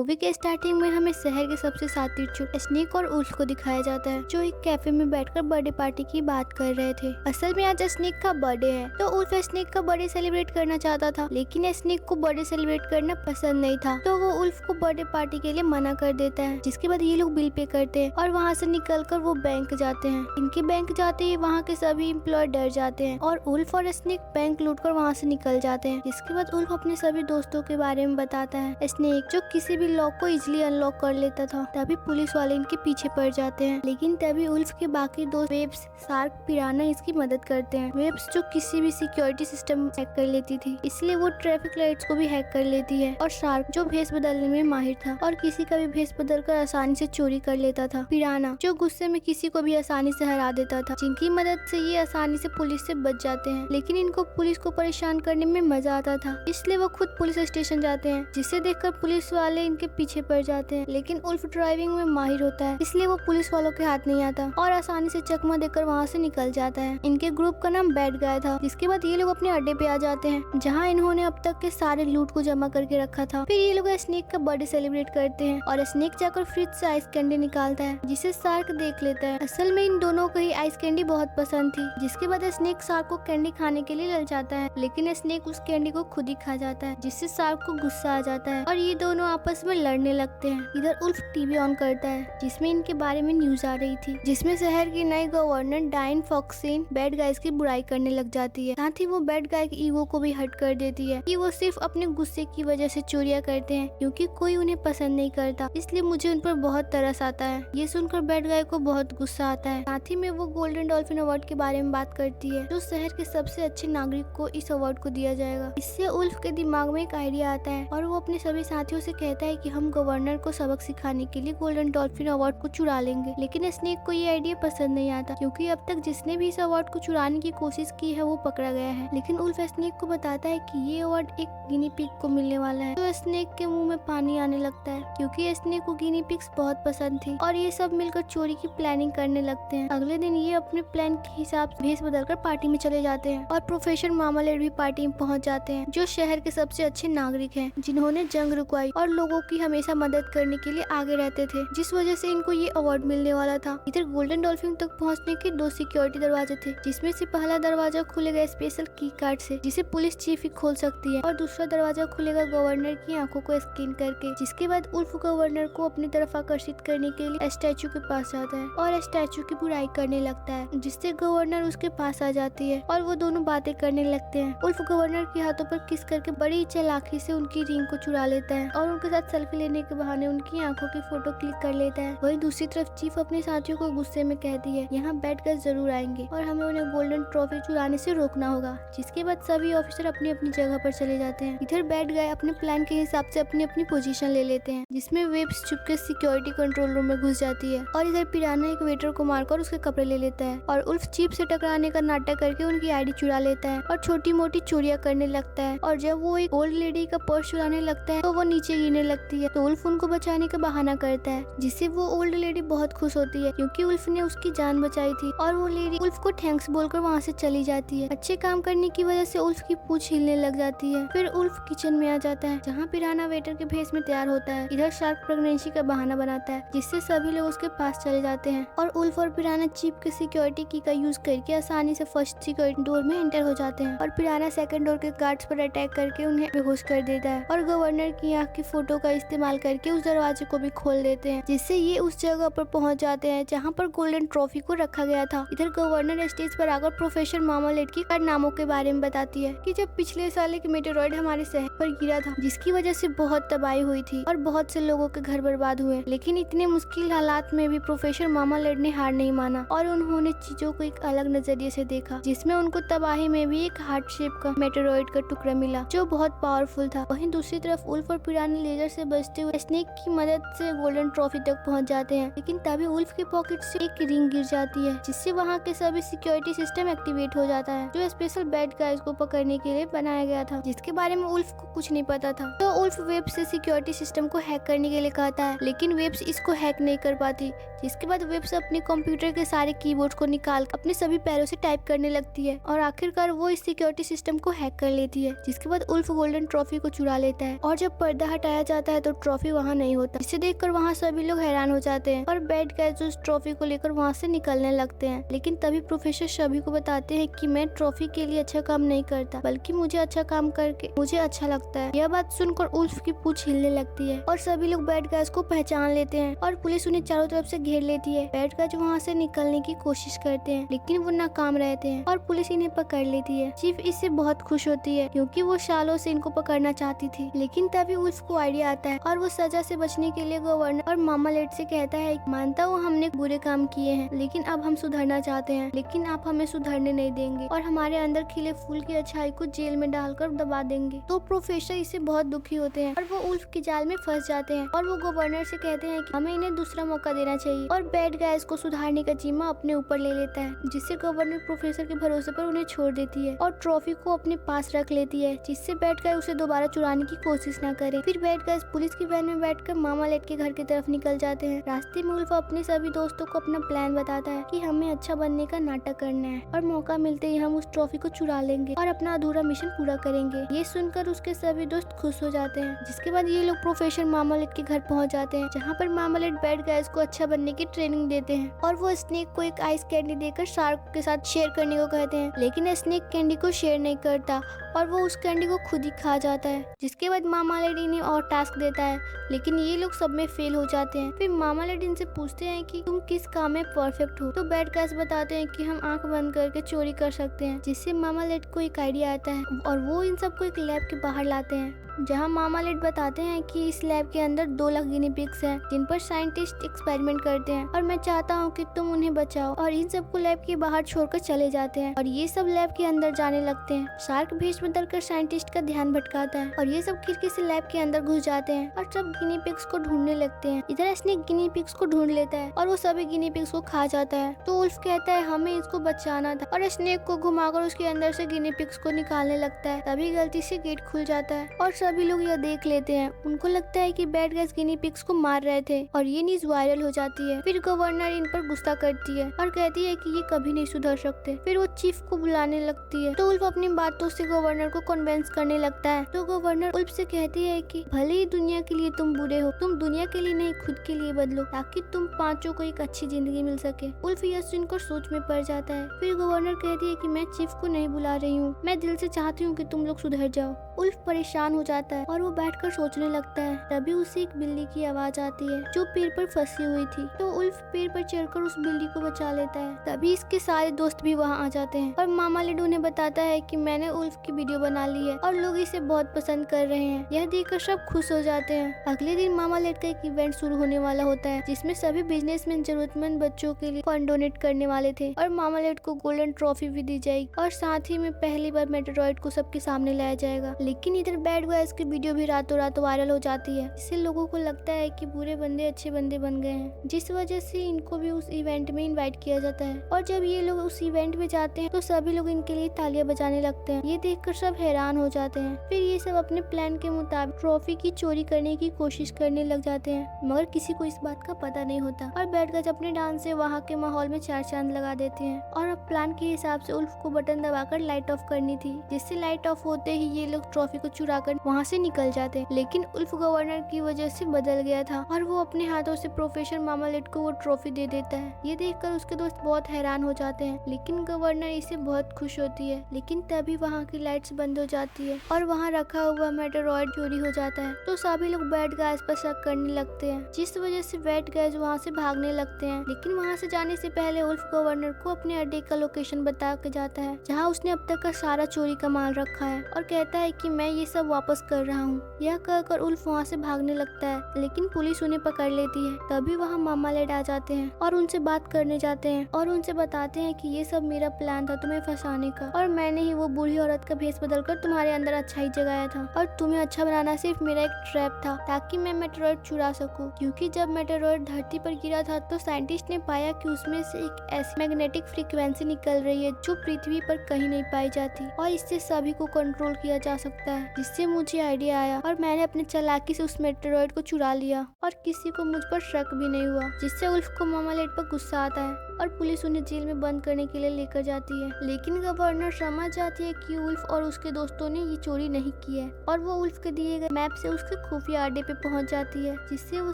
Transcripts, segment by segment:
Movie के starting में हमें शहर के सबसे शातिर चुट स्नेक और उल्फ को दिखाया जाता है, जो एक कैफे में बैठकर बर्थडे पार्टी की बात कर रहे थे। असल में आज स्नेक का बर्थडे है, तो उल्फ स्नेक का बर्थडे सेलिब्रेट करना चाहता था, लेकिन स्नेक को बर्थडे सेलिब्रेट करना पसंद नहीं था, तो वो उल्फ को बर्थडे पार्टी के लिए मना कर देता है। जिसके बाद ये लोग बिल पे करते हैं और वहाँ से निकलकर वो बैंक जाते हैं। इनके बैंक जाते ही वहाँ के सभी एम्प्लॉय डर जाते हैं और उल्फ और स्नेक बैंक लूटकर वहाँ से निकल जाते हैं। जिसके बाद उल्फ अपने सभी दोस्तों के बारे में बताता है। स्नेक जो किसी भी लॉक को इजिली अनलॉक कर लेता था, तभी पुलिस वाले इनके पीछे पड़ जाते हैं, लेकिन तभी उल्फ के बाकी दोस्त वेब्स, शार्क, पिराना इसकी मदद करते हैं। वेब्स जो किसी भी सिक्योरिटी सिस्टम हैक कर लेती थी, इसलिए वो ट्रैफिक लाइट्स को भी हैक कर लेती है। और शार्क जो भेस बदलने में माहिर था और किसी का भी भेस बदल कर आसानी से चोरी कर लेता था। पिराना जो गुस्से में किसी को भी आसानी से हरा देता था, जिनकी मदद से ये आसानी से पुलिस से बच जाते हैं, लेकिन इनको पुलिस को परेशान करने में मजा आता था, इसलिए वो खुद पुलिस स्टेशन जाते हैं, जिसे देखकर पुलिस वाले इनके पीछे पड़ जाते हैं। लेकिन उल्फ ड्राइविंग में माहिर होता है, इसलिए वो पुलिस वालों के हाथ नहीं आता और आसानी से चकमा देकर वहाँ से निकल जाता है। इनके ग्रुप का नाम बैड गाय था। जिसके बाद ये लोग अपने अड्डे पे आ जाते हैं, जहाँ इन्होंने अब तक के सारे लूट को जमा करके रखा था। फिर ये लोग स्नेक का बर्थडे सेलिब्रेट करते हैं और स्नेक जाकर फ्रिज से आइस कैंडी निकालता है, जिसे शार्क देख लेता है। असल में इन दोनों को ही आइस कैंडी बहुत पसंद थी। जिसके बाद स्नेक शार्क को कैंडी खाने के लिए ललचाता है, लेकिन स्नेक उस कैंडी को खुद ही खा जाता है, जिससे शार्क को गुस्सा आ जाता है और ये दोनों आपस में लड़ने लगते हैं। इधर उल्फ टीवी ऑन करता है, जिसमें इनके बारे में न्यूज आ रही थी, जिसमें शहर की नई गवर्नर डाइन फॉक्सिन बैड गाइज की बुराई करने लग जाती है। साथ ही वो बैड गाय की ईगो को भी हर्ट कर देती है कि वो सिर्फ अपने गुस्से की वजह से चोरियां करते हैं, क्योंकि कोई उन्हें पसंद नहीं करता, इसलिए मुझे उन पर बहुत तरस आता है। ये सुनकर बैड गाय को बहुत गुस्सा आता है। साथ ही में वो गोल्डन डॉल्फिन अवार्ड के बारे में बात करती है, जो शहर के सबसे अच्छे नागरिक को इस अवार्ड को दिया जाएगा। इससे उल्फ के दिमाग में एक आइडिया आता है और वो अपने सभी साथियों से कहता है कि हम गवर्नर को सबक सिखाने के लिए गोल्डन डॉल्फिन अवार्ड को चुरा लेंगे। लेकिन स्नेक को ये आइडिया पसंद नहीं आता, क्योंकि अब तक जिसने भी इस अवार्ड को चुराने की कोशिश की है वो पकड़ा गया है। लेकिन उल्फ स्नेक को बताता है कि ये अवार्ड एक गिनी पिग को मिलने वाला है। तो स्नेक के मुंह में पानी आने लगता है, क्योंकि स्नेक को गिनी पिग्स बहुत पसंद थी और ये सब मिलकर चोरी की प्लानिंग करने लगते हैं। अगले दिन ये अपने प्लान के हिसाब से भेस बदलकर पार्टी में चले जाते हैं और प्रोफेसर मार्मलेड भी पार्टी में पहुंच जाते हैं, जो शहर के सबसे अच्छे नागरिक हैं, जिन्होंने जंग रुकवाई और लोगों की हमेशा मदद करने के लिए आगे रहते थे, जिस वजह से इनको ये अवार्ड मिलने वाला था। इधर गोल्डन डॉल्फिन तक पहुंचने के 2 सिक्योरिटी दरवाजे थे, जिसमें से पहला दरवाजा खुलेगा स्पेशल की कार्ड से, जिसे पुलिस चीफ ही खोल सकती है, और दूसरा दरवाजा खुलेगा गवर्नर की आंखों को स्कैन करके। जिसके बाद उल्फ गवर्नर को अपनी तरफ आकर्षित करने के लिए स्टैचू के पास जाता है और स्टैचू की बुराई करने लगता है, जिससे गवर्नर उसके पास आ जाती है और वो दोनों बातें करने लगते हैं। उल्फ गवर्नर के हाथों पर किस करके बड़ी चालाकी से उनकी रिंग को चुरा लेता है और उनके साथ सेल्फी लेने के बहाने उनकी आंखों की फोटो क्लिक कर लेता है। वहीं दूसरी तरफ चीफ अपने साथियों को गुस्से में कहती है, यहाँ बैड गाइज जरूर आएंगे और हमें उन्हें गोल्डन ट्रॉफी चुराने से रोकना होगा। जिसके बाद सभी ऑफिसर अपनी अपनी जगह पर चले जाते हैं। इधर बैड गाय अपने प्लान के हिसाब से अपनी अपनी पोजीशन ले लेते हैं, जिसमें वेब्स चुपके सिक्योरिटी कंट्रोल रूम में घुस जाती है और इधर पिराना एक वेटर को मारकर उसके कपड़े ले लेता है और उल्फ चीफ से टकराने का नाटक करके उनकी आईडी चुरा लेता है और छोटी मोटी चोरियां करने लगता है। और जब वो एक ओल्ड लेडी का पर्स चुराने लगता है तो वो नीचे गिरने लगती है, तो उल्फ उनको बचाने का बहाना करता है, जिससे वो ओल्ड लेडी बहुत खुश होती है, क्योंकि उल्फ ने उसकी जान बचाई थी, और वो लेडी उल्फ को थैंक्स बोलकर वहाँ से चली जाती है। अच्छे काम करने की वजह से उल्फ की पूंछ हिलने लग जाती है। फिर उल्फ किचन में आ जाता है, जहाँ पिराना वेटर के भेस में तैयार होता है। इधर शार्क प्रेगनेंसी का बहाना बनाता है, जिससे सभी लोग उसके पास चले जाते हैं और उल्फ और पिराना चीफ के सिक्योरिटी की का यूज करके आसानी से फर्स्ट सिक्योरिटी डोर में एंटर हो जाते हैं और पिराना सेकंड डोर के गार्ड्स पर अटैक करके उन्हें बेहोश कर देता है और गवर्नर की आंख की फोटो का इस्तेमाल करके उस दरवाजे को भी खोल देते हैं, जिससे ये उस जगह पर पहुंच जाते हैं जहां पर गोल्डन ट्रॉफी को रखा गया था। इधर गवर्नर स्टेज पर आकर प्रोफेसर मार्मलेड की कारनामों के बारे में बताती है कि जब पिछले साल एक मेटेरॉइड हमारे शहर पर गिरा था, जिसकी वजह से बहुत तबाही हुई थी और बहुत से लोगों के घर बर्बाद हुए, लेकिन इतने मुश्किल हालात में भी प्रोफेसर मार्मलेड ने हार नहीं माना और उन्होंने चीजों को एक अलग नजरिए से देखा, जिसमें उनको तबाही में भी एक हार्ट शेप का मेटेरॉइड का टुकड़ा मिला, जो बहुत पावरफुल था। वहीं दूसरी तरफ उल्फ और पिराना लेजर से बचते हुए स्नेक की मदद से गोल्डन ट्रॉफी तक पहुंच जाते हैं, लेकिन तभी उल्फ के पॉकेट से एक रिंग गिर जाती है, जिससे वहां के सभी सिक्योरिटी सिस्टम एक्टिवेट हो जाता है, जो स्पेशल बैड गाइज को पकड़ने के लिए बनाया गया था, जिसके बारे में उल्फ को कुछ नहीं पता था। तो उल्फ वेब से सिक्योरिटी सिस्टम को हैक करने के लिए कहता है, लेकिन वेब्स इसको हैक नहीं कर पाती। जिसके बाद वेब्स अपने कंप्यूटर के सारे कीबोर्ड को निकाल अपने सभी पैरों से टाइप करने लगती है और आखिरकार वो इस सिक्योरिटी सिस्टम को हैक कर लेती है। जिसके बाद उल्फ गोल्डन ट्रॉफी को चुरा लेता है और जब पर्दा हटाया जाता है है तो ट्रॉफी वहाँ नहीं होता, जिसे देखकर वहाँ सभी लोग हैरान हो जाते हैं और बैड गाइज उस ट्रॉफी को लेकर वहाँ से निकलने लगते हैं। लेकिन तभी प्रोफेसर सभी को बताते हैं कि मैं ट्रॉफी के लिए अच्छा काम नहीं करता, बल्कि मुझे अच्छा काम करके मुझे अच्छा लगता है। यह बात सुनकर उल्फ की पूंछ हिलने लगती है और सभी लोग बैड गाइज को पहचान लेते हैं और पुलिस उन्हें चारों तरफ से घेर लेती है। बैड गाइज वहाँ से निकलने की कोशिश करते हैं, लेकिन वो नाकाम रहते हैं और पुलिस इन्हें पकड़ लेती है। चीफ इससे बहुत खुश होती है क्योंकि वो सालों से इनको पकड़ना चाहती थी। लेकिन तभी उल्फ को आइडिया आता है और वो सजा से बचने के लिए गवर्नर और मामा लेट से कहता है, मानता हूँ हमने बुरे काम किए हैं, लेकिन अब हम सुधरना चाहते हैं, लेकिन आप हमें सुधरने नहीं देंगे और हमारे अंदर खिले फूल की अच्छाई को जेल में डालकर दबा देंगे। तो प्रोफेसर इससे बहुत दुखी होते हैं और वो उल्फ के जाल में फंस जाते हैं और वो गवर्नर से कहते हैं कि हमें इन्हें दूसरा मौका देना चाहिए और बैड गाइज को सुधारने का जिम्मा अपने ऊपर ले लेता है, जिससे गवर्नर प्रोफेसर के भरोसे पर उन्हें छोड़ देती है और ट्रॉफी को अपने पास रख लेती है, जिससे बैड गाइज उसे दोबारा चुराने की कोशिश न करे। फिर बैड गाइज पुलिस की वैन में बैठकर मामा लेट के घर की तरफ निकल जाते हैं। रास्ते में उल्फ अपने सभी दोस्तों को अपना प्लान बताता है कि हमें अच्छा बनने का नाटक करना है और मौका मिलते ही हम उस ट्रॉफी को चुरा लेंगे और अपना अधूरा मिशन पूरा करेंगे। ये सुनकर उसके सभी दोस्त खुश हो जाते हैं। जिसके बाद ये लोग प्रोफेसर मामा लेट के घर पहुंच जाते हैं, जहाँ पर मामा लेट बैड गाइज को अच्छा बनने की ट्रेनिंग देते हैं और वो स्नेक को एक आइस कैंडी देकर शार्क के साथ शेयर करने को कहते हैं। लेकिन स्नेक कैंडी को शेयर नहीं करता और वो उस कैंडी को खुद ही खा जाता है। जिसके बाद मामा लेट इन्हें और टास्क देता है, लेकिन ये लोग सब में फेल हो जाते हैं। फिर मामा लेट इनसे पूछते हैं कि तुम किस काम में परफेक्ट हो, तो बैड गाइज बताते हैं कि हम आंख बंद करके चोरी कर सकते हैं। जिससे मामा लेट को एक आइडिया आता है और वो इन सबको एक लैब के बाहर लाते हैं, जहां मामा लेट बताते हैं कि इस लैब के अंदर 2 लाख गिनी पिग्स हैं जिन पर साइंटिस्ट एक्सपेरिमेंट करते हैं और मैं चाहता हूं कि तुम उन्हें बचाओ। और इन सबको लैब के बाहर छोड़कर चले जाते हैं और ये सब लैब के अंदर जाने लगते हैं। शार्क भेष बदलकर साइंटिस्ट का ध्यान भटकाता है और ये सब खिड़की से लैब के अंदर घुस जाते हैं और सब गिनी पिग्स को ढूंढने लगते हैं। इधर स्नेक गिनी पिग्स को ढूंढ लेता है और वो सभी गिनी पिग्स को खा जाता है। तो उल्फ कहता है हमें इसको बचाना था और स्नेक को घुमाकर उसके अंदर से गिनी पिग्स को निकालने लगता है। तभी गलती से गेट खुल जाता है और सभी लोग यह देख लेते हैं। उनको लगता है कि बैड गाइज गिनी पिग्स को मार रहे थे और ये न्यूज वायरल हो जाती है। फिर गवर्नर इन पर गुस्सा करती है और कहती है कि ये कभी नहीं सुधर सकते। फिर वो चीफ को बुलाने लगती है तो उल्फ अपनी बातों से गवर्नर को कन्विंस करने लगता है। तो गवर्नर उल्फ से कहती है कि भले ही दुनिया के लिए तुम बुरे हो, तुम दुनिया के लिए नहीं खुद के लिए बदलो ताकि तुम पांचों को एक अच्छी जिंदगी मिल सके। उल्फ यह सुनकर सोच में पड़ जाता है। फिर गवर्नर कहती है कि मैं चीफ को नहीं बुला रही हूँ, मैं दिल से चाहती हूँ कि तुम लोग सुधर जाओ। उल्फ परेशान हो जाता है और वो बैठकर सोचने लगता है। तभी उसे एक बिल्ली की आवाज आती है जो पेड़ पर फंसी हुई थी। तो उल्फ पेड़ पर चढ़कर उस बिल्ली को बचा लेता है। तभी इसके सारे दोस्त भी वहाँ आ जाते हैं और मामा लेट उन्हें बताता है कि मैंने उल्फ की वीडियो बना ली है और लोग इसे बहुत पसंद कर रहे हैं। यह देखकर सब खुश हो जाते हैं। अगले दिन मामा लेट का एक इवेंट शुरू होने वाला होता है जिसमें सभी बिजनेसमैन जरूरतमंद बच्चों के लिए फंड डोनेट करने वाले थे और मामा लेट को गोल्डन ट्रॉफी भी दी जाएगी और साथ ही में पहली बार मेटेरॉइड को सबके सामने लाया जाएगा। लेकिन इधर बैड गाइज की वीडियो भी रातों रात वायरल हो जाती है, इससे लोगों को लगता है कि बुरे बंदे अच्छे बंदे बन गए हैं, जिस वजह से इनको भी उस इवेंट में इनवाइट किया जाता है। और जब ये लोग उस इवेंट में जाते हैं तो सभी लोग इनके लिए तालियां बजाने लगते हैं। ये देखकर सब हैरान हो जाते हैं। फिर ये सब अपने प्लान के मुताबिक ट्रॉफी की चोरी करने की कोशिश करने लग जाते हैं, मगर किसी को इस बात का पता नहीं होता और बैठ कर अपने डांस से वहाँ के माहौल में 4 चांद लगा देते हैं। और अब प्लान के हिसाब से उल्फ को बटन दबाकर लाइट ऑफ करनी थी, जिससे लाइट ऑफ होते ही ये लोग ट्रॉफी को चुरा कर वहाँ से निकल जाते। लेकिन उल्फ गवर्नर की वजह से बदल गया था और वो अपने हाथों से प्रोफेसर मामा लेट को वो ट्रॉफी दे देता है। ये देखकर उसके दोस्त बहुत हैरान हो जाते हैं, लेकिन गवर्नर इससे बहुत खुश होती है। लेकिन तभी वहाँ की लाइट्स बंद हो जाती है और वहाँ रखा हुआ मेटेरॉइड चोरी हो जाता है। तो सभी लोग बैड गाइज पर शक करने लगते हैं, जिस वजह से बैड गाइज वहाँ से भागने लगते हैं। लेकिन वहाँ से जाने से पहले उल्फ गवर्नर को अपने अड्डे का लोकेशन बता के जाता है, जहाँ उसने अब तक का सारा चोरी का माल रखा है और कहता है कि मैं ये सब वापस कर रहा हूँ। यह कहकर उल्फ वहाँ से भागने लगता है, लेकिन पुलिस उन्हें पकड़ लेती है। तभी वहाँ मामा लेट आ जाते हैं और उनसे बात करने जाते हैं और उनसे बताते हैं कि ये सब मेरा प्लान था तुम्हें फंसाने का और मैंने ही वो बूढ़ी औरत का भेष बदलकर तुम्हारे अंदर अच्छाई जगाया था और तुम्हें अच्छा बनाना सिर्फ मेरा एक ट्रैप था ताकि मैं मेटेरॉइड चुरा सकूं। क्योंकि जब मेटेरॉइड धरती पर गिरा था तो साइंटिस्ट ने पाया कि उसमें से एक ऐसी मैग्नेटिक फ्रीक्वेंसी निकल रही है जो पृथ्वी पर कहीं नहीं पाई जाती और इससे सभी को कंट्रोल किया जा सकता है, जिससे मुझे आइडिया आया और मैंने अपने चालाकी से उस मेटेरॉइड को चुरा लिया और किसी को मुझ पर शक भी नहीं हुआ, जिससे उल्फ को मामा लेड पर गुस्सा आता है और पुलिस उन्हें जेल में बंद करने के लिए लेकर जाती है। लेकिन गवर्नर समझ जाती है कि उल्फ और उसके दोस्तों ने ये चोरी नहीं की है और वो उल्फ के दिए गए मैप से उसके खुफिया अड्डे पे पहुंच जाती है, जिससे वो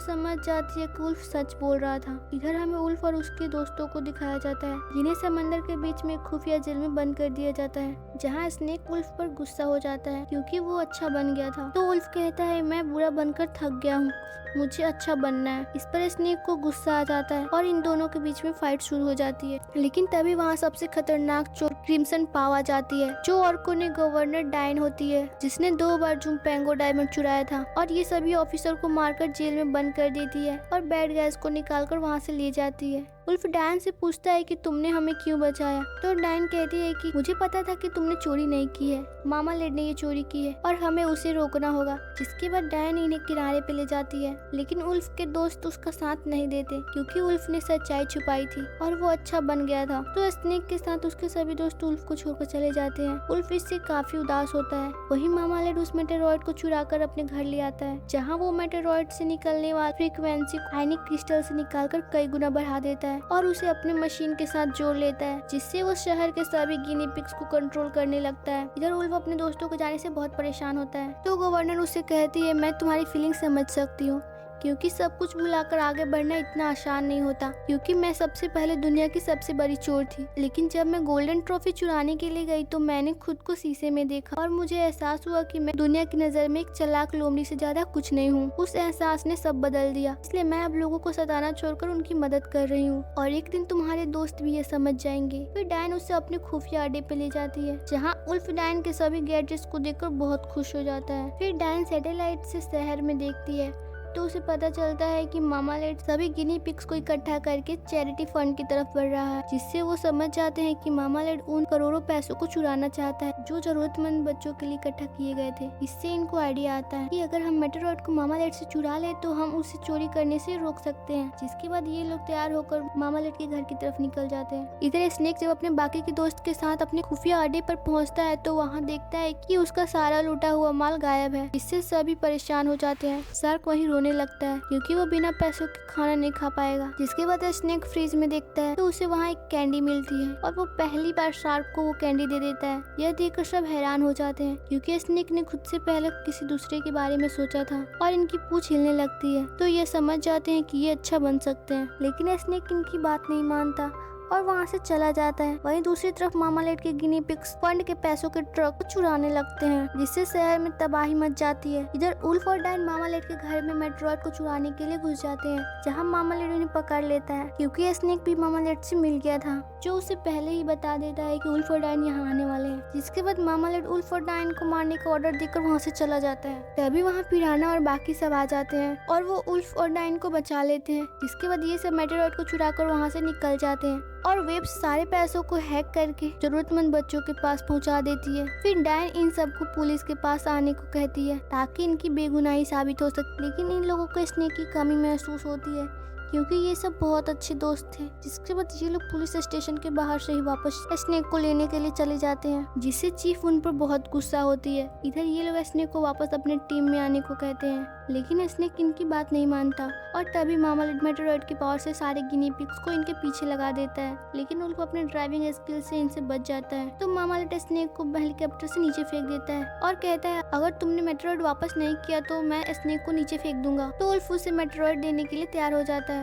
समझ जाती है कि उल्फ सच बोल रहा था। इधर हमें उल्फ और उसके दोस्तों को दिखाया जाता है, जिन्हें समंदर के बीच में खुफिया जेल में बंद कर दिया जाता है, जहाँ स्नेक उल्फ पर गुस्सा हो जाता है क्योंकि वो अच्छा बन गया था। तो उल्फ कहता है, मैं बुरा बनकर थक गया हूँ, मुझे अच्छा बनना है। इस पर स्नेक को गुस्सा आ जाता है और इन दोनों के बीच में फाइट शुरू हो जाती है। लेकिन तभी वहाँ सबसे खतरनाक चोर क्रिम्सन पाव आ जाती है, जो ऑर्को ने गवर्नर डायन होती है, जिसने 2 बार जुम्पेंगो डायमंड चुराया था और ये सभी ऑफिसर को मारकर जेल में बंद कर देती है और बैड गाइज को निकालकर वहाँ से ले जाती है। उल्फ डायन से पूछता है कि तुमने हमें क्यों बचाया, तो डायन कहती है कि मुझे पता था कि तुमने चोरी नहीं की है, मामा लेड ने ये चोरी की है और हमें उसे रोकना होगा। जिसके बाद डायन इन्हें किनारे पे ले जाती है, लेकिन उल्फ के दोस्त उसका साथ नहीं देते क्योंकि उल्फ ने सच्चाई छुपाई थी और वो अच्छा बन गया था। तो स्नेक के साथ उसके सभी दोस्त उल्फ को छोड़कर चले जाते हैं। उल्फ इससे काफी उदास होता है। वही मामा लेड उस मेटेरॉइड को चुरा कर अपने घर ले आता है, जहाँ वो मेटेरॉइड से निकलने वाली फ्रीक्वेंसी आयनिक क्रिस्टल से निकालकर कई गुना बढ़ा देता है और उसे अपने मशीन के साथ जोड़ लेता है, जिससे वो शहर के सभी गिनी पिग्स को कंट्रोल करने लगता है। इधर उल्फ अपने दोस्तों को जाने से बहुत परेशान होता है, तो गवर्नर उसे कहती है, मैं तुम्हारी फीलिंग समझ सकती हूँ क्योंकि सब कुछ भुलाकर आगे बढ़ना इतना आसान नहीं होता, क्योंकि मैं सबसे पहले दुनिया की सबसे बड़ी चोर थी। लेकिन जब मैं गोल्डन ट्रॉफी चुराने के लिए गई तो मैंने खुद को शीशे में देखा और मुझे एहसास हुआ कि मैं दुनिया की नजर में एक चालाक लोमड़ी से ज्यादा कुछ नहीं हूँ। उस एहसास ने सब बदल दिया, इसलिए मैं अब लोगों को सताना छोड़कर उनकी मदद कर रही हूँ और एक दिन तुम्हारे दोस्त भी ये समझ जाएंगे। फिर डायन उसे अपने खुफिया अड्डे पे ले जाती है, जहाँ उल्फ डायन के सभी गैजेट्स को देखकर बहुत खुश हो जाता है। फिर डायन सैटेलाइट से शहर में देखती है तो उसे पता चलता है कि मामा लेड सभी गिनी पिग्स को इकट्ठा करके चैरिटी फंड की तरफ बढ़ रहा है, जिससे वो समझ जाते हैं कि मामा लेड उन करोड़ों पैसों को चुराना चाहता है जो जरूरतमंद बच्चों के लिए इकट्ठा किए गए थे। इससे इनको आइडिया आता है कि अगर हम मेटेरॉइड को मामा लेड से चुरा ले तो हम उसे चोरी करने से रोक सकते हैं। जिसके बाद ये लोग तैयार होकर मामा लेड के घर की तरफ निकल जाते हैं। इधर स्नेक जब अपने बाकी के दोस्त के साथ अपने खुफिया अड्डे पर पहुँचता है तो वहाँ देखता है कि उसका सारा लूटा हुआ माल गायब है, इससे सभी परेशान हो जाते हैं। शार्क वहीं रोने लगता है क्योंकि वो बिना पैसों के खाना नहीं खा पाएगा। जिसके बाद स्नेक फ्रिज में देखता है तो उसे वहाँ एक कैंडी मिलती है और वो पहली बार शार्क को वो कैंडी दे देता है। यह देखकर सब हैरान हो जाते हैं क्योंकि स्नेक ने खुद से पहले किसी दूसरे के बारे में सोचा था और इनकी पूंछ हिलने लगती है, तो ये समझ जाते हैं कि ये अच्छा बन सकते हैं। लेकिन स्नेक इनकी बात नहीं मानता और वहाँ से चला जाता है। वहीं दूसरी तरफ मामा लेड के गिनी पिग्स फंड के पैसों के ट्रक को चुराने लगते हैं, जिससे शहर में तबाही मच जाती है। इधर उल्फ और डायन मामा लेड के घर में मेटेरॉइड को चुराने के लिए घुस जाते हैं, जहाँ मामा लेड उन्हें पकड़ लेता है क्योंकि स्नेक भी मामा लेड से मिल गया था, जो उसे पहले ही बता देता है कि उल्फ और डायन यहाँ आने वाले हैं। जिसके बाद मामा लेड उल्फ और डायन को मारने का ऑर्डर देकर वहाँ से चला जाता है। तभी वहाँ पिराना और बाकी सब आ जाते हैं और वो उल्फ और डायन को बचा लेते हैं। जिसके बाद ये सब मेटेरॉइड को चुराकर वहाँ से निकल जाते हैं और वेब सारे पैसों को हैक करके जरूरतमंद बच्चों के पास पहुंचा देती है। फिर डायन इन सबको पुलिस के पास आने को कहती है ताकि इनकी बेगुनाही साबित हो सके, लेकिन इन लोगों को स्नेक की कमी महसूस होती है क्योंकि ये सब बहुत अच्छे दोस्त थे। जिसके बाद ये लोग पुलिस स्टेशन के बाहर से ही वापस स्नेक को लेने के लिए चले जाते हैं, जिससे चीफ उन पर बहुत गुस्सा होती है। इधर ये लोग स्नेक को वापस अपने टीम में आने को कहते हैं, लेकिन स्नेक इनकी बात नहीं मानता और तभी मामा लेड मेटेरॉइड की पावर से सारे गिनी पिग्स को इनके पीछे लगा देता है, लेकिन उनको अपने ड्राइविंग स्किल से इनसे बच जाता है। तो मामा लेड स्नेक को हेलीकॉप्टर से नीचे फेंक देता है और कहता है अगर तुमने मेटेरॉइड वापस नहीं किया तो मैं स्नेक को नीचे फेंक दूंगा। तो उल्फ उसे मेटेरॉइड देने के लिए तैयार हो जाता है,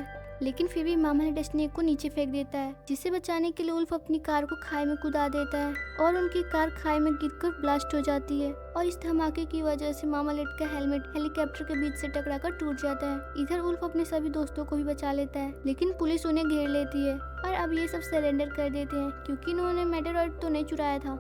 लेकिन फिर भी मामा लेड स्नेक को नीचे फेंक देता है, जिसे बचाने के लिए उल्फ अपनी कार को खाई में कूदा देता है और उनकी कार खाई में गिरकर ब्लास्ट हो जाती है और इस धमाके की वजह से मामा लेड का हेलमेट हेलीकॉप्टर के बीच से टकराकर टूट जाता है। इधर उल्फ अपने सभी दोस्तों को भी बचा लेता है, लेकिन पुलिस उन्हें घेर लेती है और अब ये सब सरेंडर कर देते हैं क्योंकि इन्होंने मेटेरॉइड तो नहीं चुराया था,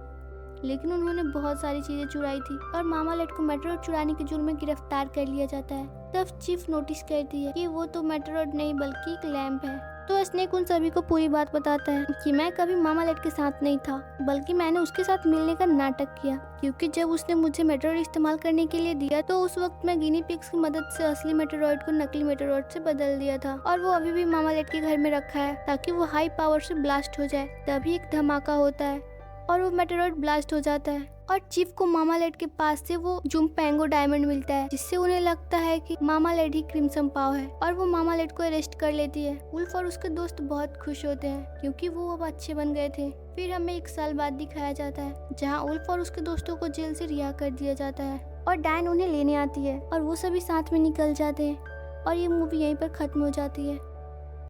लेकिन उन्होंने बहुत सारी चीजें चुराई थी और मामा लेड को मेटेरॉइड चुराने के जुर्म में गिरफ्तार कर लिया जाता है। तब चीफ नोटिस करती है कि वो तो मेटेरॉइड नहीं बल्कि एक लैंप है। तो स्नेक उन सभी को पूरी बात बताता है कि मैं कभी मामा लेड के साथ नहीं था, बल्कि मैंने उसके साथ मिलने का नाटक किया, क्योंकि जब उसने मुझे मेटेरॉइड इस्तेमाल करने के लिए दिया तो उस वक्त मैं गिनी पिग्स की मदद से असली मेटेरॉइड को नकली मेटेरॉइड से बदल दिया था और वो अभी भी मामा लेड के घर में रखा है ताकि वो हाई पावर से ब्लास्ट हो जाए। तभी एक धमाका होता है और वो मेटेरॉइड ब्लास्ट हो जाता है और चीफ को मामा लेड के पास से वो जुम्पेंगो डायमंड मिलता है, जिससे उन्हें लगता है कि मामा लेड ही क्रिम्सन पाव है और वो मामा लेड को अरेस्ट कर लेती है। उल्फ और उसके दोस्त बहुत खुश होते हैं क्योंकि वो अब अच्छे बन गए थे। फिर हमें 1 साल बाद दिखाया जाता है जहाँ उल्फ और उसके दोस्तों को जेल से रिहा कर दिया जाता है और डैन उन्हें लेने आती है और वो सभी साथ में निकल जाते हैं और ये मूवी यहीं पर खत्म हो जाती है।